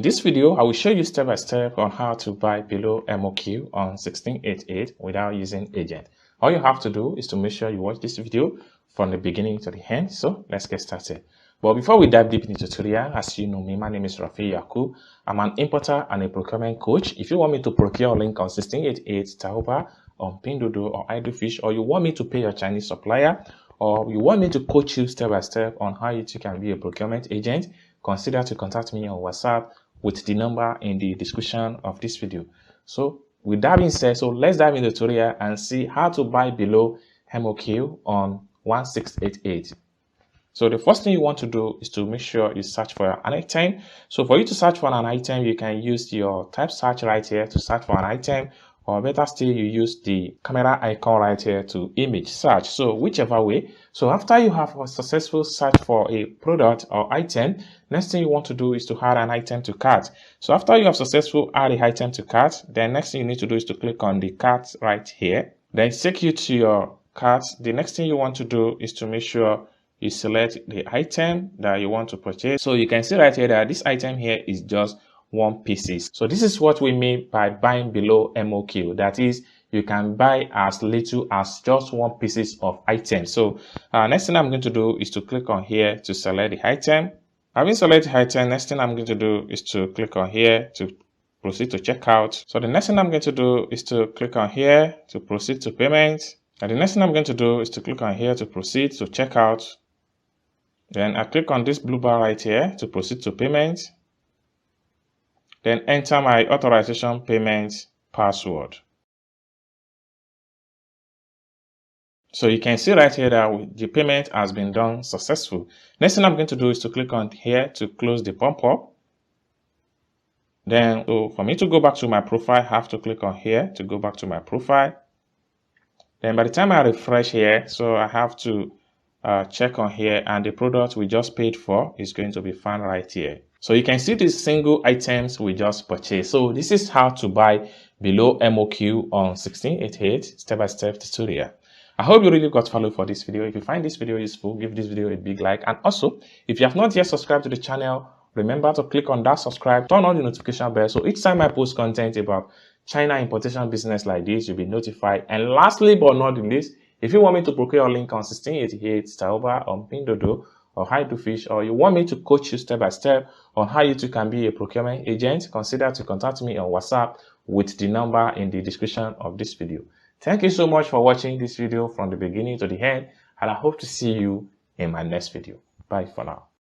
this video, I will show you step by step on how to buy below MOQ on 1688 without using agent. All you have to do is to make sure you watch this video from the beginning to the end. So let's get started. But before we dive deep into the tutorial, as you know me, my name is Rafi Yaku. I'm an importer and a procurement coach. If you want me to procure a link on 1688, Taoba, on Pinduoduo or Idlefish, or you want me to pay your Chinese supplier, or you want me to coach you step by step on how you can be a procurement agent, consider to contact me on WhatsApp with the number in the description of this video. So with that being said, so let's dive into the tutorial and see how to buy below MOQ on 1688. So the first thing you want to do is to make sure you search for an item. So for you to search for an item, you can use your type search right here to search for an item, or better still, you use the camera icon right here to image search. So whichever way. So after you have a successful search for a product or item, next thing you want to do is to add an item to cart. So after you have successfully added the item to cart, then next thing you need to do is to click on the cart right here. Then take you to your cart. The next thing you want to do is to make sure you select the item that you want to purchase. So you can see right here that this item here is just 1 pieces. So this is what we mean by buying below MOQ. That is, you can buy as little as just 1 pieces of item. So next thing I'm going to do is to click on here to select the item. Having selected the item, next thing I'm going to do is to click on here to proceed to checkout. So the next thing I'm going to do is to click on here to proceed to payment. And the next thing I'm going to do is to click on here to proceed to checkout. Then I click on this blue bar right here to proceed to payment. Then enter my authorization payment password. So you can see right here that the payment has been done successful. Next thing I'm going to do is to click on here to close the pop-up. Then for me to go back to my profile, I have to click on here to go back to my profile. Then by the time I refresh here, so I have to check on here, and the product we just paid for is going to be found right here. So you can see these single items we just purchased. So this is how to buy below MOQ on 1688 step-by-step tutorial. I hope you really got value for this video. If you find this video useful, give this video a big like. And also, if you have not yet subscribed to the channel, remember to click on that subscribe, turn on the notification bell, so each time I post content about China importation business like this, you'll be notified. And lastly but not the least, if you want me to procure a link on 1688 Taoba on Pinduoduo or Idlefish, or you want me to coach you step by step on how you too can be a procurement agent, consider to contact me on WhatsApp with the number in the description of this video. Thank you so much for watching this video from the beginning to the end, and I hope to see you in my next video. Bye for now.